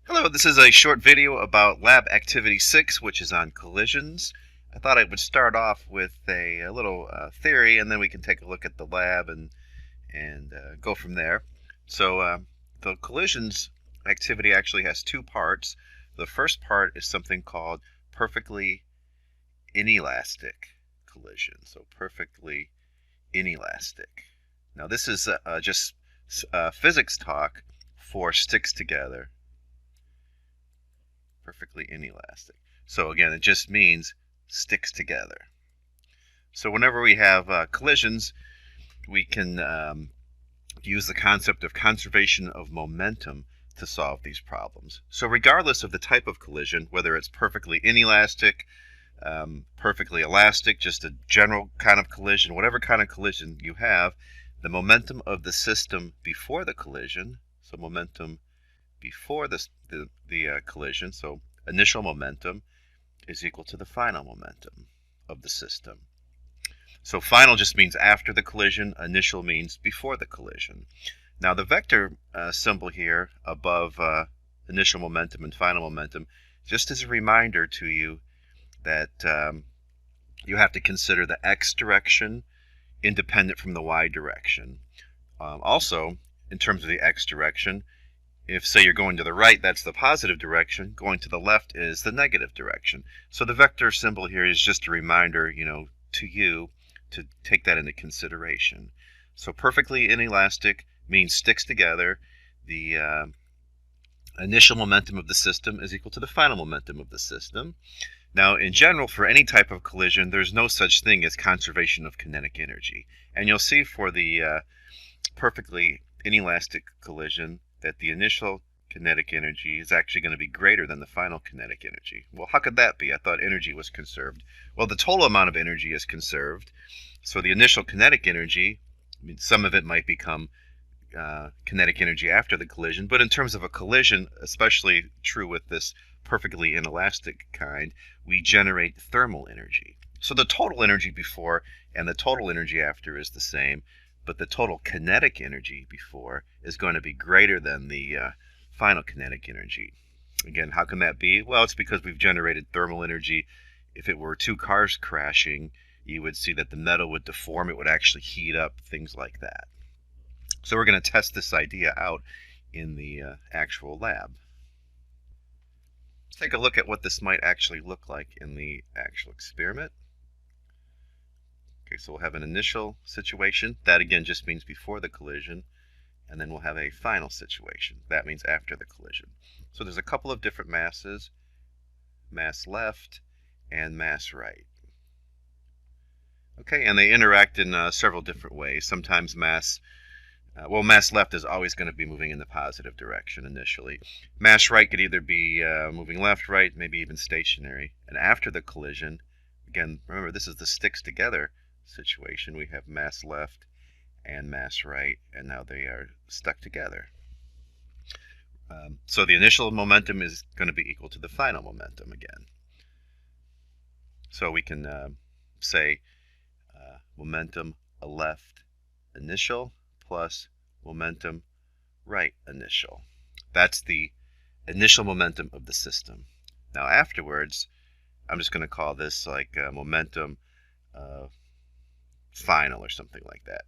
Hello, this is a short video about Lab Activity 6, which is on collisions. I thought I would start off with a little theory, and then we can take a look at the lab and go from there. So the collisions activity actually has two parts. The first part is something called perfectly inelastic collision. So perfectly inelastic. Now this is just physics talk for sticks together. Perfectly inelastic. So again, it just means sticks together. So whenever we have collisions, we can use the concept of conservation of momentum to solve these problems. So regardless of the type of collision, whether it's perfectly inelastic, perfectly elastic, just a general kind of collision, whatever kind of collision you have, the momentum of the system before the collision, so momentum before the collision, so initial momentum is equal to the final momentum of the system. So final just means after the collision, initial means before the collision. Now the vector symbol here above initial momentum and final momentum, just as a reminder to you that you have to consider the x direction independent from the y direction. Also, in terms of the x direction, if, say, you're going to the right, that's the positive direction. Going to the left is the negative direction. So the vector symbol here is just a reminder, to you to take that into consideration. So perfectly inelastic means sticks together. The initial momentum of the system is equal to the final momentum of the system. Now, in general, for any type of collision, there's no such thing as conservation of kinetic energy. And you'll see for the perfectly inelastic collision that the initial kinetic energy is actually going to be greater than the final kinetic energy. Well, how could that be? I thought energy was conserved. Well, the total amount of energy is conserved. So the initial kinetic energy, some of it might become kinetic energy after the collision, but in terms of a collision, especially true with this perfectly inelastic kind, we generate thermal energy. So the total energy before and the total energy after is the same, but the total kinetic energy before is going to be greater than the final kinetic energy. Again, how can that be? Well, it's because we've generated thermal energy. If it were two cars crashing, you would see that the metal would deform, it would actually heat up, things like that. So we're going to test this idea out in the actual lab. Let's take a look at what this might actually look like in the actual experiment. Okay, so we'll have an initial situation. That again just means before the collision. And then we'll have a final situation. That means after the collision. So there's a couple of different masses, mass left and mass right. Okay, and they interact in several different ways. Sometimes mass left is always going to be moving in the positive direction initially. Mass right could either be moving left, right, maybe even stationary. And after the collision, again, remember this is the sticks together situation. We have mass left and mass right, and now they are stuck together. So the initial momentum is going to be equal to the final momentum again. So we can say momentum left initial plus momentum right initial. That's the initial momentum of the system. Now afterwards, I'm just going to call this like momentum final or something like that.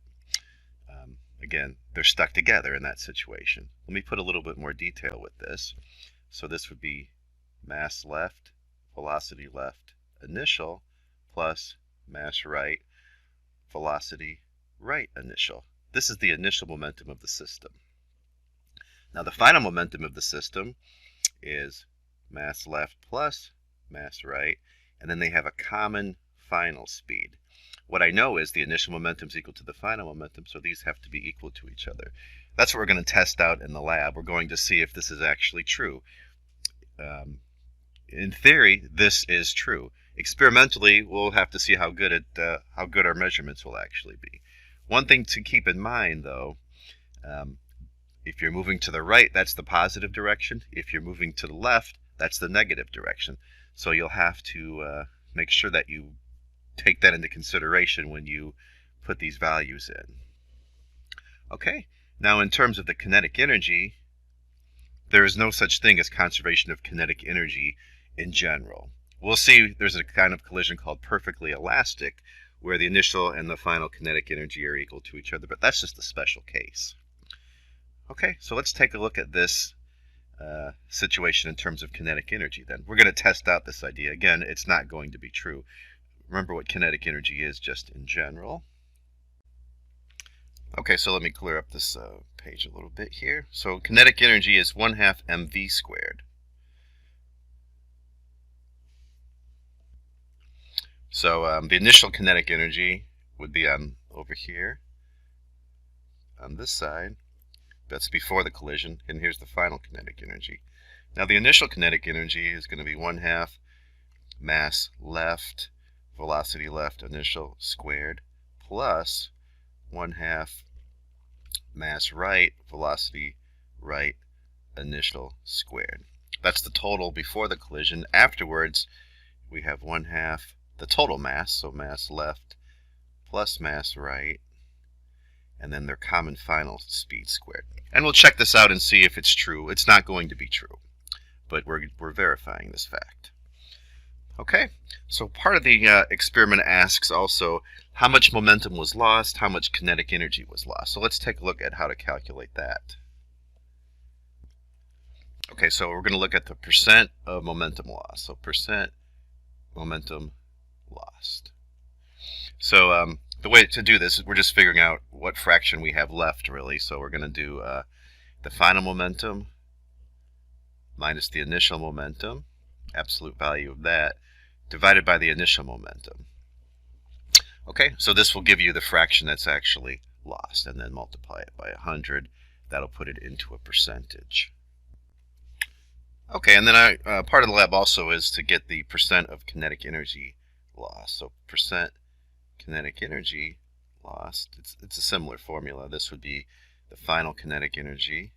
Again, they're stuck together in that situation. Let me put a little bit more detail with this. So this would be mass left, velocity left initial plus mass right, velocity right initial. This is the initial momentum of the system. Now the final momentum of the system is mass left plus mass right, and then they have a common final speed. What I know is the initial momentum is equal to the final momentum, so these have to be equal to each other. That's what we're going to test out in the lab. We're going to see if this is actually true. In theory, this is true. Experimentally, we'll have to see how good our measurements will actually be. One thing to keep in mind, though, if you're moving to the right, that's the positive direction. If you're moving to the left, that's the negative direction. So you'll have to make sure that you take that into consideration when you put these values in. Okay, now in terms of the kinetic energy, there is no such thing as conservation of kinetic energy in general. We'll see there's a kind of collision called perfectly elastic, where the initial and the final kinetic energy are equal to each other, but that's just a special case. Okay, so let's take a look at this situation in terms of kinetic energy then. We're going to test out this idea. Again, it's not going to be true. Remember what kinetic energy is just in general. Okay, so let me clear up this page a little bit here. So kinetic energy is 1/2 mv squared. So the initial kinetic energy would be over here on this side. That's before the collision, and here's the final kinetic energy. Now the initial kinetic energy is going to be 1/2 mass left, velocity left initial squared, plus 1/2 mass right, velocity right initial squared. That's the total before the collision. Afterwards, we have 1/2 the total mass, so mass left plus mass right, and then their common final speed squared. And we'll check this out and see if it's true. It's not going to be true, but we're verifying this fact. Okay, so part of the experiment asks also how much momentum was lost, how much kinetic energy was lost. So let's take a look at how to calculate that. Okay, so we're going to look at the percent of momentum loss. So percent momentum lost. So the way to do this is we're just figuring out what fraction we have left, really. So we're going to do the final momentum minus the initial momentum, absolute value of that, divided by the initial momentum. Okay, so this will give you the fraction that's actually lost, and then multiply it by 100. That'll put it into a percentage. Okay, and then part of the lab also is to get the percent of kinetic energy lost. So percent kinetic energy lost, it's a similar formula. This would be the final kinetic energy,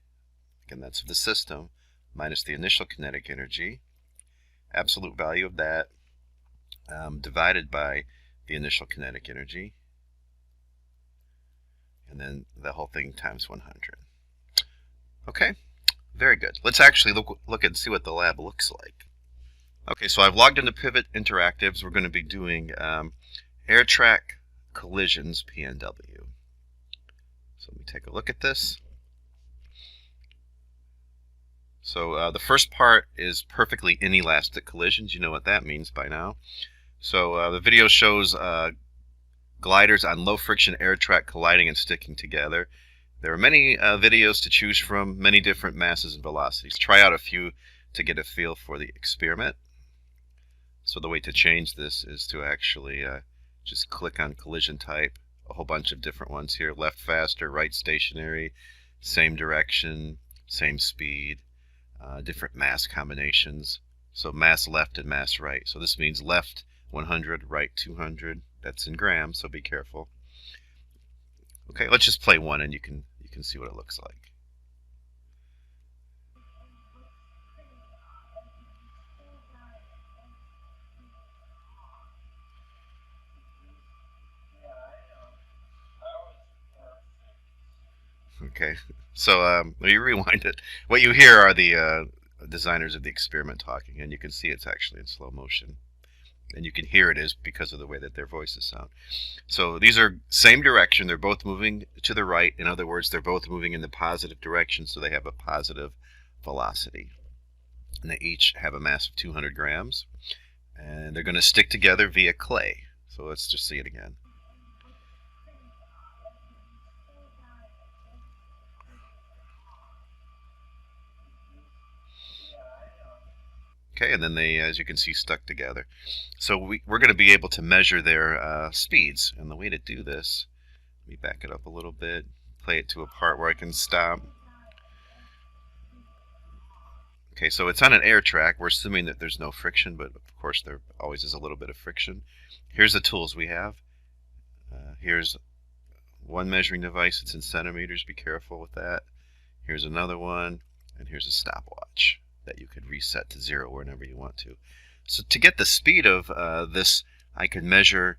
again that's of the system, minus the initial kinetic energy, absolute value of that, divided by the initial kinetic energy, and then the whole thing times 100. Okay, very good. Let's actually look and see what the lab looks like. Okay, so I've logged into Pivot Interactives. We're going to be doing air track collisions PNW. So let me take a look at this. So the first part is perfectly inelastic collisions. You know what that means by now. So the video shows gliders on low friction air track colliding and sticking together. There are many videos to choose from, many different masses and velocities. Try out a few to get a feel for the experiment. So the way to change this is to actually just click on collision type, a whole bunch of different ones here, left faster, right stationary, same direction, same speed, different mass combinations. So mass left and mass right. So this means left 100, right 200. That's in grams, so be careful. Okay, let's just play one and you can see what it looks like. Okay, so let me rewind it. What you hear are the designers of the experiment talking, and you can see it's actually in slow motion. And you can hear it is because of the way that their voices sound. So these are same direction. They're both moving to the right. In other words, they're both moving in the positive direction, so they have a positive velocity. And they each have a mass of 200 grams. And they're going to stick together via clay. So let's just see it again. Okay, and then they, as you can see, stuck together. So we're going to be able to measure their speeds. And the way to do this, let me back it up a little bit, play it to a part where I can stop. Okay, so it's on an air track. We're assuming that there's no friction, but of course there always is a little bit of friction. Here's the tools we have. Here's one measuring device. It's in centimeters. Be careful with that. Here's another one, and here's a stopwatch that you could reset to 0 whenever you want to. So to get the speed of this, I can measure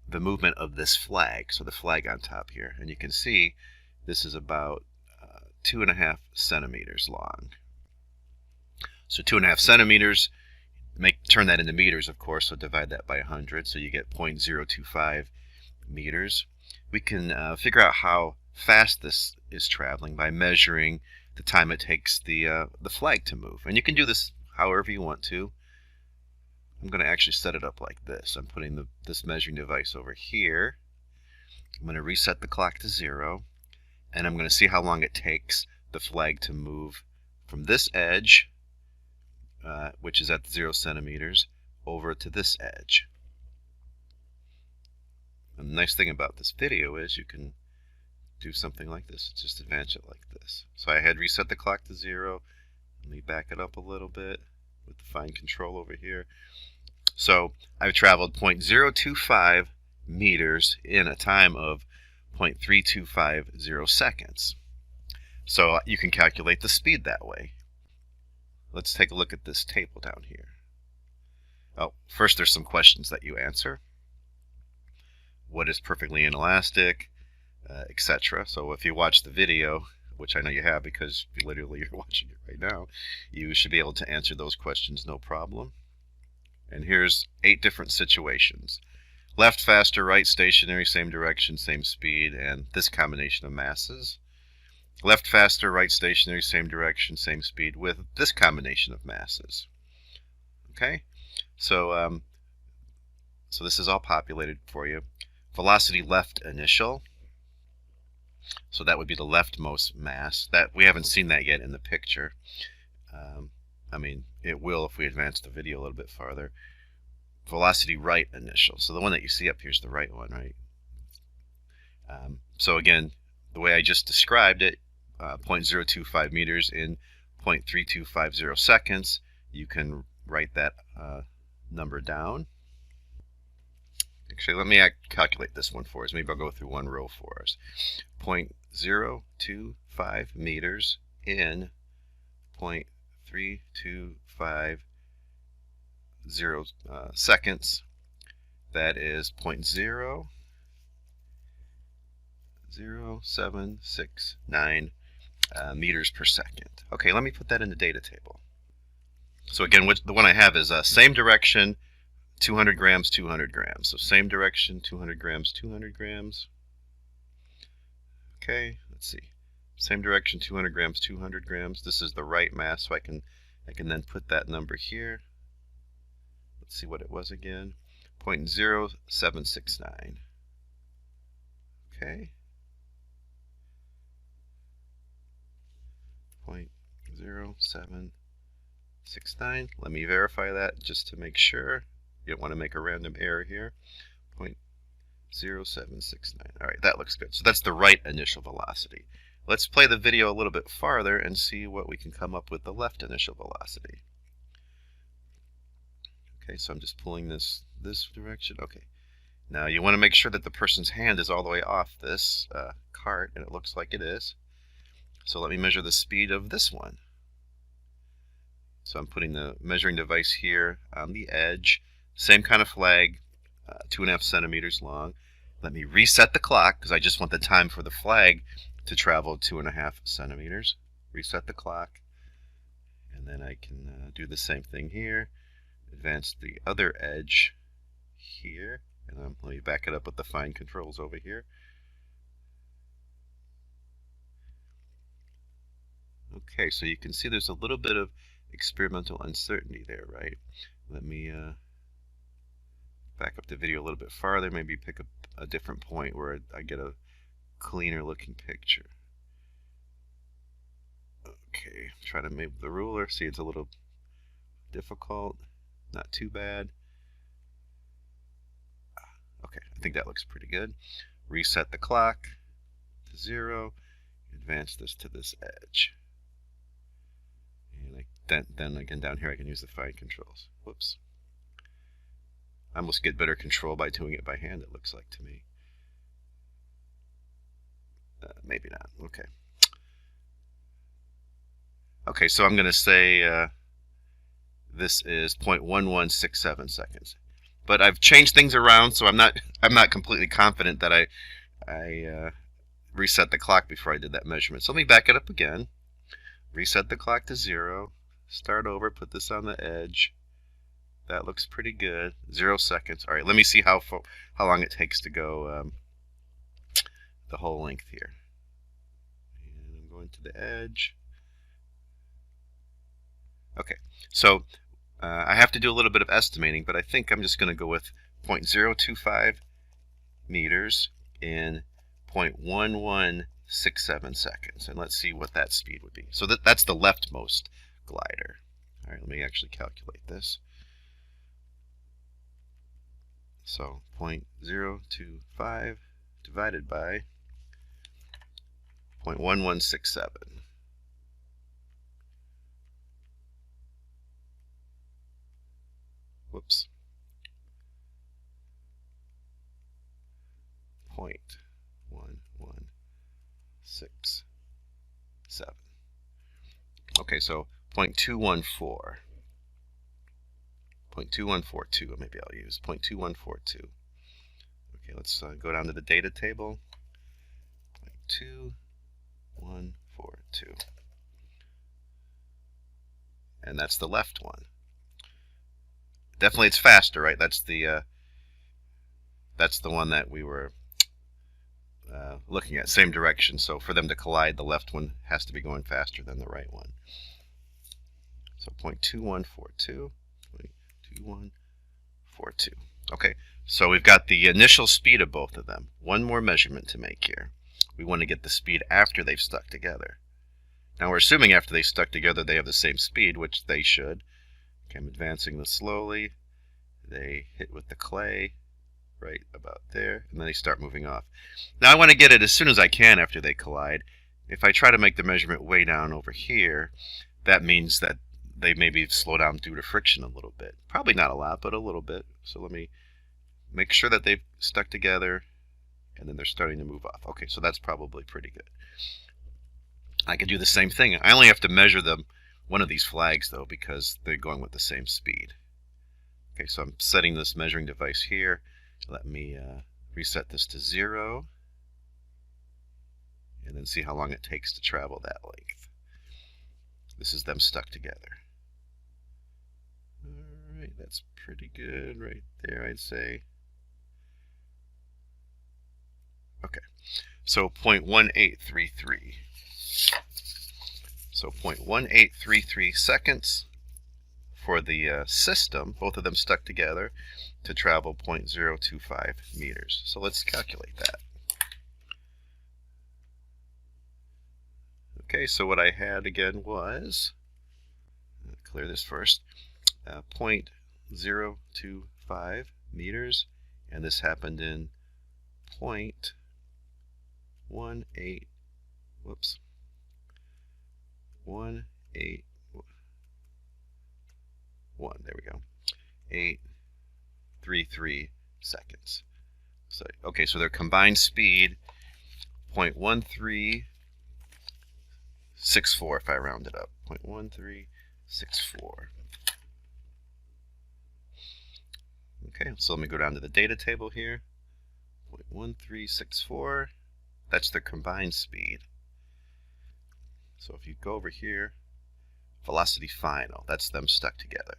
the movement of this flag, so the flag on top here. And you can see this is about 2.5 centimeters long. So 2.5 centimeters, turn that into meters, of course, so divide that by 100, so you get 0.025 meters. We can figure out how fast this is traveling by measuring the time it takes the flag to move. And you can do this however you want to. I'm going to actually set it up like this. I'm putting this measuring device over here. I'm going to reset the clock to 0, and I'm going to see how long it takes the flag to move from this edge, which is at 0 centimeters, over to this edge. And the nice thing about this video is you can do something like this. Just advance it like this. So I had reset the clock to 0. Let me back it up a little bit with the fine control over here. So I've traveled 0.025 meters in a time of 0.3250 seconds. So you can calculate the speed that way. Let's take a look at this table down here. Oh, first there's some questions that you answer. What is perfectly inelastic, etc. So if you watch the video, which I know you have because literally you're watching it right now, you should be able to answer those questions no problem. And here's 8 different situations. Left faster, right stationary, same direction, same speed, and this combination of masses. Left faster, right stationary, same direction, same speed, with this combination of masses. Okay, so so this is all populated for you. Velocity left initial. So that would be the leftmost mass. That we haven't seen that yet in the picture. I mean, it will if we advance the video a little bit farther. Velocity right initial. So the one that you see up here is the right one, right? So again, the way I just described it, 0.025 meters in 0.3250 seconds, you can write that number down. Actually, let me calculate this one for us. Maybe I'll go through one row for us. 0.025 meters in 0.3250 seconds. That is 0.00769 meters per second. Okay, let me put that in the data table. So again, the one I have is same direction, 200 grams, 200 grams. So same direction, 200 grams, 200 grams. Okay, let's see. Same direction, 200 grams, 200 grams. This is the right mass, so I can then put that number here. Let's see what it was again. 0.0769. Okay. 0.0769. Let me verify that just to make sure. You don't want to make a random error here. 0.0769. All right, that looks good. So that's the right initial velocity. Let's play the video a little bit farther and see what we can come up with the left initial velocity. Okay, so I'm just pulling this direction. Okay. Now you want to make sure that the person's hand is all the way off this cart, and it looks like it is. So let me measure the speed of this one. So I'm putting the measuring device here on the edge. Same kind of flag, 2.5 centimeters long. Let me reset the clock because I just want the time for the flag to travel 2.5 centimeters. Reset the clock. And then I can do the same thing here. Advance the other edge here. And then let me back it up with the fine controls over here. Okay, so you can see there's a little bit of experimental uncertainty there, right? Let me back up the video a little bit farther, maybe pick up a different point where I get a cleaner looking picture. Okay, try to move the ruler. See, it's a little difficult. Not too bad. Okay, I think that looks pretty good. Reset the clock to 0. Advance this to this edge. And then again down here I can use the fine controls. Whoops. I almost get better control by doing it by hand, it looks like to me. Maybe not. Okay. Okay, so I'm going to say this is 0.1167 seconds. But I've changed things around, so I'm not completely confident that I reset the clock before I did that measurement. So let me back it up again. Reset the clock to 0. Start over, put this on the edge. That looks pretty good. 0 seconds. All right, let me see how long it takes to go the whole length here. And I'm going to the edge. Okay, so I have to do a little bit of estimating, but I think I'm just going to go with 0.025 meters in 0.1167 seconds. And let's see what that speed would be. So that's the leftmost glider. All right, let me actually calculate this. So 0.025 divided by 0.1167. Whoops. 0.1167. Okay, so 0.214. 0.2142, maybe I'll use 0.2142. Okay, let's go down to the data table. 0.2142. And that's the left one. Definitely it's faster, right? That's the one that we were looking at, same direction. So for them to collide, the left one has to be going faster than the right one. So 0.2142. 0.2142. Okay, so we've got the initial speed of both of them. One more measurement to make here. We want to get the speed after they've stuck together. Now we're assuming after they stuck together they have the same speed, which they should. Okay, I'm advancing this slowly. They hit with the clay right about there, and then they start moving off. Now I want to get it as soon as I can after they collide. If I try to make the measurement way down over here, that means that they maybe slow down due to friction a little bit. Probably not a lot, but a little bit. So let me make sure that they've stuck together, and then they're starting to move off. Okay, so that's probably pretty good. I can do the same thing. I only have to measure one of these flags, though, because they're going with the same speed. Okay, so I'm setting this measuring device here. Let me reset this to 0, and then see how long it takes to travel that length. This is them stuck together. All right, that's pretty good right there, I'd say. Okay, so 0.1833. So 0.1833 seconds for the system, both of them stuck together, to travel 0.025 meters. So let's calculate that. Okay, so what I had again was, clear this first, 0.025 meters, and this happened in 0.18, whoops, 181, there we go, 833 seconds. So, okay, so their combined speed, 0.1364 if I round it up, 0.1364. Okay, so let me go down to the data table here, 0.1364, that's their combined speed. So if you go over here, velocity final, that's them stuck together.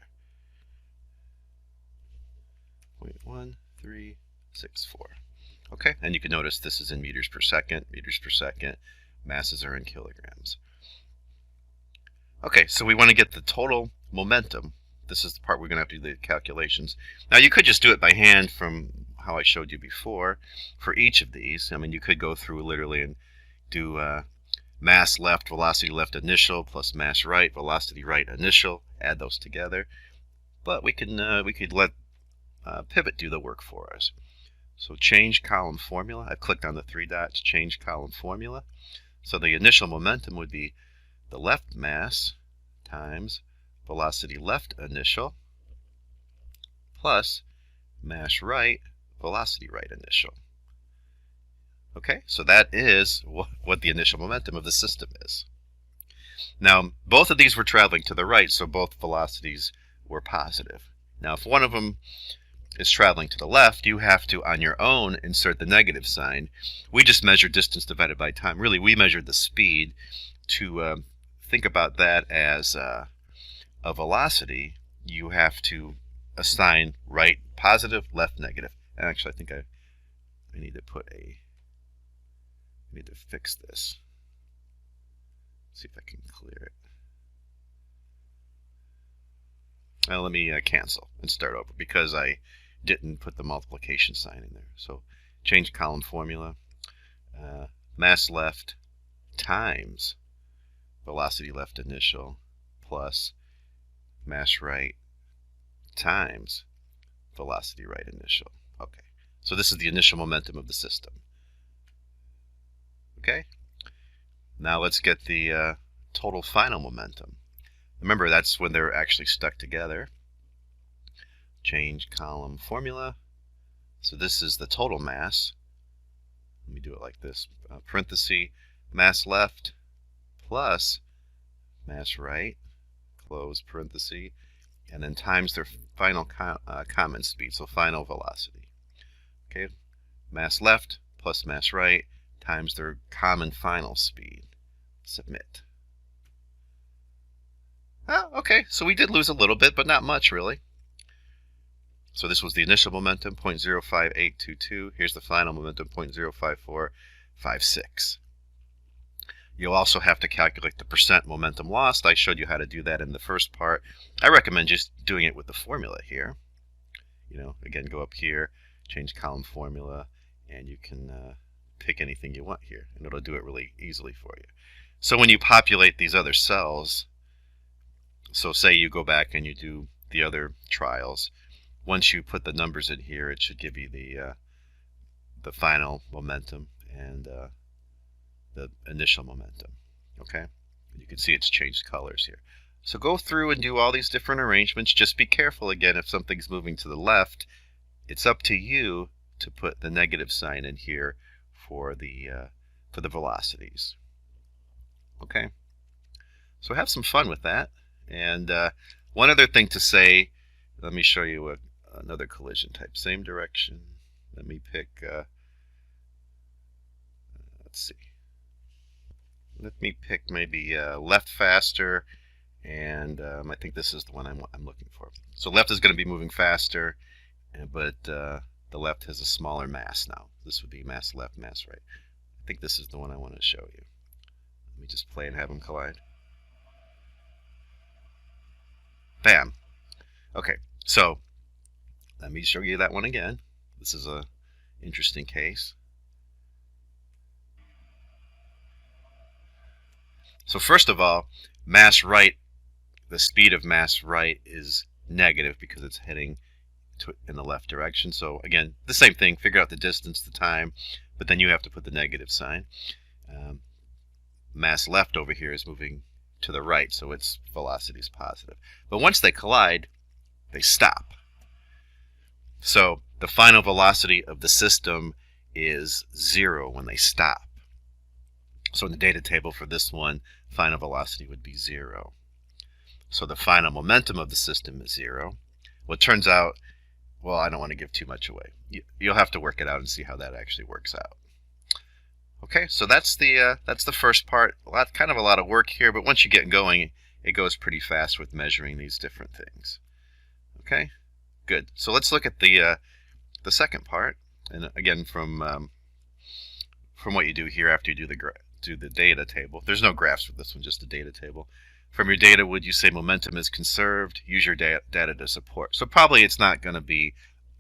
0.1364. Okay, and you can notice this is in meters per second, masses are in kilograms. Okay, so we want to get the total momentum. This is the part we're going to have to do the calculations. Now you could just do it by hand from how I showed you before for each of these. I mean, you could go through literally and do mass left, velocity left initial, plus mass right, velocity right initial, add those together. But we could let pivot do the work for us. So change column formula. I've clicked on the 3 dots, change column formula. So the initial momentum would be the left mass times velocity left initial plus mass right, velocity right initial. Okay, so that is what the initial momentum of the system is. Now, both of these were traveling to the right, so both velocities were positive. Now, if one of them is traveling to the left, you have to, on your own, insert the negative sign. We just measured distance divided by time. Really, we measured the speed to think about that as a velocity, you have to assign right positive, left negative. And actually, I think I need to fix this. See if I can clear it. Now let me cancel and start over because I didn't put the multiplication sign in there. So change column formula. Mass left times velocity left initial plus mass right times velocity right initial. Okay, so this is the initial momentum of the system. Okay, now let's get the total final momentum. Remember, that's when they're actually stuck together. Change column formula. So this is the total mass. Let me do it like this. Parenthesis, mass left plus mass right, close parenthesis, and then times their final common speed, so final velocity. Okay, mass left plus mass right times their common final speed. Submit. Okay, so we did lose a little bit, but not much really. So this was the initial momentum, 0.05822. Here's the final momentum, 0.05456. You'll also have to calculate the percent momentum lost. I showed you how to do that in the first part. I recommend just doing it with the formula here. You know, again, go up here, change column formula, and you can pick anything you want here, and it'll do it really easily for you. So when you populate these other cells, so say you go back and you do the other trials, once you put the numbers in here, it should give you the final momentum and the initial momentum. Okay, you can see it's changed colors here. So go through and do all these different arrangements. Just be careful again if something's moving to the left. It's up to you to put the negative sign in here for the velocities. Okay, so have some fun with that. And one other thing to say, let me show you another collision type. Same direction. Let me pick, let's see. Let me pick maybe left faster, and I think this is the one I'm looking for. So left is going to be moving faster, but the left has a smaller mass now. This would be mass left, mass right. I think this is the one I want to show you. Let me just play and have them collide. Bam. Okay, so let me show you that one again. This is a interesting case. So first of all, mass right, the speed of mass right is negative because it's heading in the left direction. So again, the same thing, figure out the distance, the time, but then you have to put the negative sign. Mass left over here is moving to the right, so its velocity is positive. But once they collide, they stop. So the final velocity of the system is 0 when they stop. So in the data table for this one, final velocity would be 0. So the final momentum of the system is 0. Well, it turns out, well, I don't want to give too much away. You'll have to work it out and see how that actually works out. Okay, so that's the first part. Kind of a lot of work here, but once you get going, it goes pretty fast with measuring these different things. Okay, good. So let's look at the second part, and again from what you do here after you do the data table. There's no graphs for this one, just the data table. From your data, would you say momentum is conserved? Use your data to support. So probably it's not going to be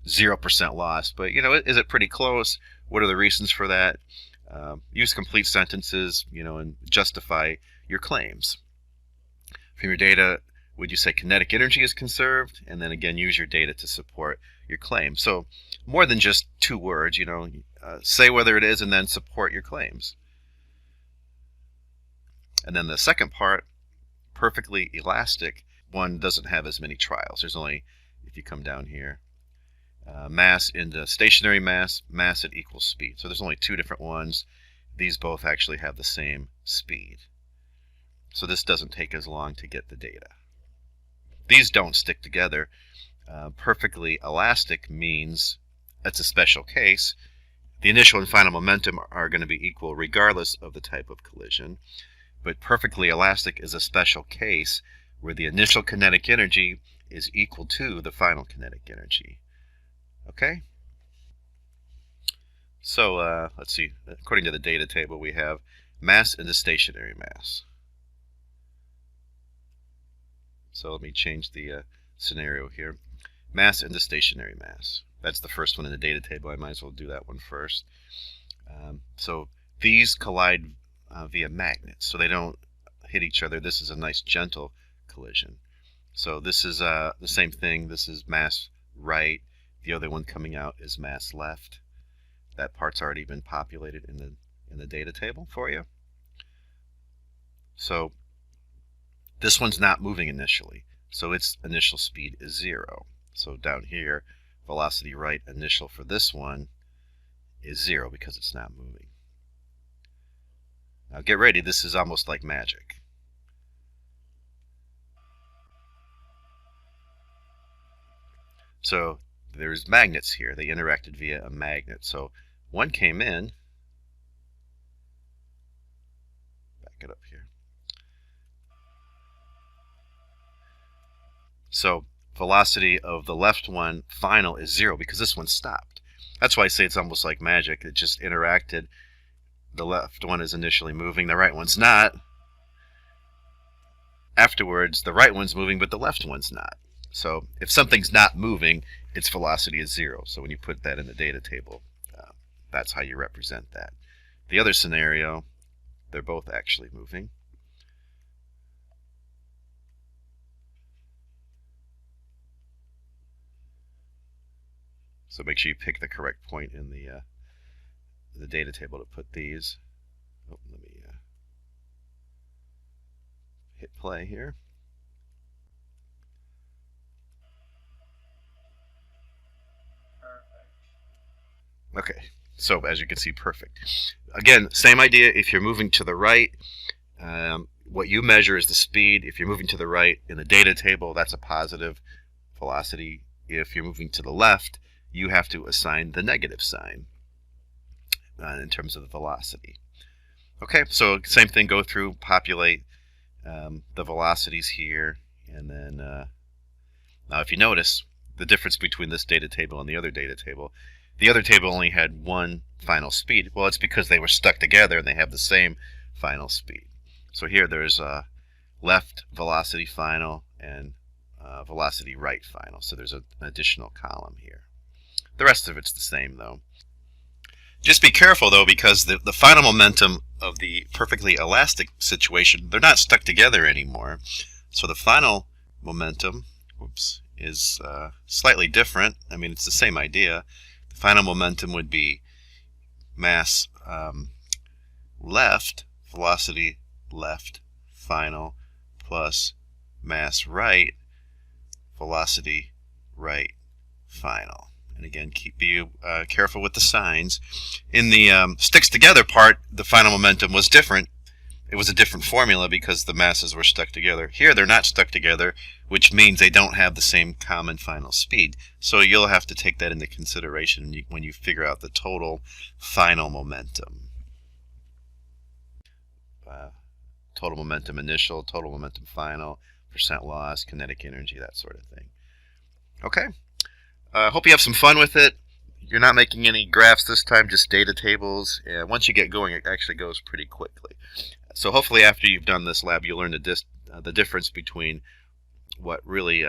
0% loss, but you know, is it pretty close? What are the reasons for that? Use complete sentences, you know, and justify your claims. From your data, would you say kinetic energy is conserved? And then again, use your data to support your claim. So more than just 2 words, you know, say whether it is and then support your claims. And then the second part, perfectly elastic, one doesn't have as many trials. There's only, if you come down here, mass into stationary mass, mass at equal speed. So there's only 2 different ones. These both actually have the same speed. So this doesn't take as long to get the data. These don't stick together. Perfectly elastic means that's a special case. The initial and final momentum are going to be equal regardless of the type of collision. But perfectly elastic is a special case where the initial kinetic energy is equal to the final kinetic energy. Okay? So let's see, according to the data table, we have mass into stationary mass. So let me change the scenario here. Mass into stationary mass. That's the first one in the data table. I might as well do that one first. So these collide via magnets, so they don't hit each other. This is a nice gentle collision. So this is the same thing. This is mass right. The other one coming out is mass left. That part's already been populated in the data table for you. So this one's not moving initially, so its initial speed is 0. So down here, velocity right initial for this one is 0 because it's not moving. Now get ready, this is almost like magic. So there's magnets here. They interacted via a magnet. So one came in. Back it up here. So velocity of the left one final is 0 because this one stopped. That's why I say it's almost like magic. It just interacted. The left one is initially moving, the right one's not. Afterwards, the right one's moving, but the left one's not. So if something's not moving, its velocity is 0. So when you put that in the data table, that's how you represent that. The other scenario, they're both actually moving. So make sure you pick the correct point in the data table to put these. Oh, let me hit play here. Okay, so as you can see, perfect. Again, same idea. If you're moving to the right, what you measure is the speed. If you're moving to the right in the data table, that's a positive velocity. If you're moving to the left, you have to assign the negative sign in terms of the velocity. Okay, so same thing, go through, populate the velocities here, and then now if you notice the difference between this data table and the other data table only had one final speed. Well, it's because they were stuck together and they have the same final speed. So here there's left velocity final and velocity right final. So there's an additional column here. The rest of it's the same though. Just be careful though, because the final momentum of the perfectly elastic situation, they're not stuck together anymore. So the final momentum, is slightly different. I mean, it's the same idea. The final momentum would be mass left, velocity left final, plus mass right, velocity right final. And again, keep you careful with the signs. In the sticks together part, the final momentum was different. It was a different formula because the masses were stuck together. Here they're not stuck together, which means they don't have the same common final speed. So you'll have to take that into consideration when you figure out the total final momentum. Total momentum initial, total momentum final, percent loss, kinetic energy, that sort of thing. Okay. Hope you have some fun with it. You're not making any graphs this time, just data tables. And once you get going, it actually goes pretty quickly. So hopefully after you've done this lab, you'll learn the difference between what really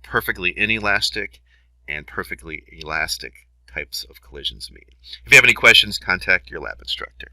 perfectly inelastic and perfectly elastic types of collisions mean. If you have any questions, contact your lab instructor.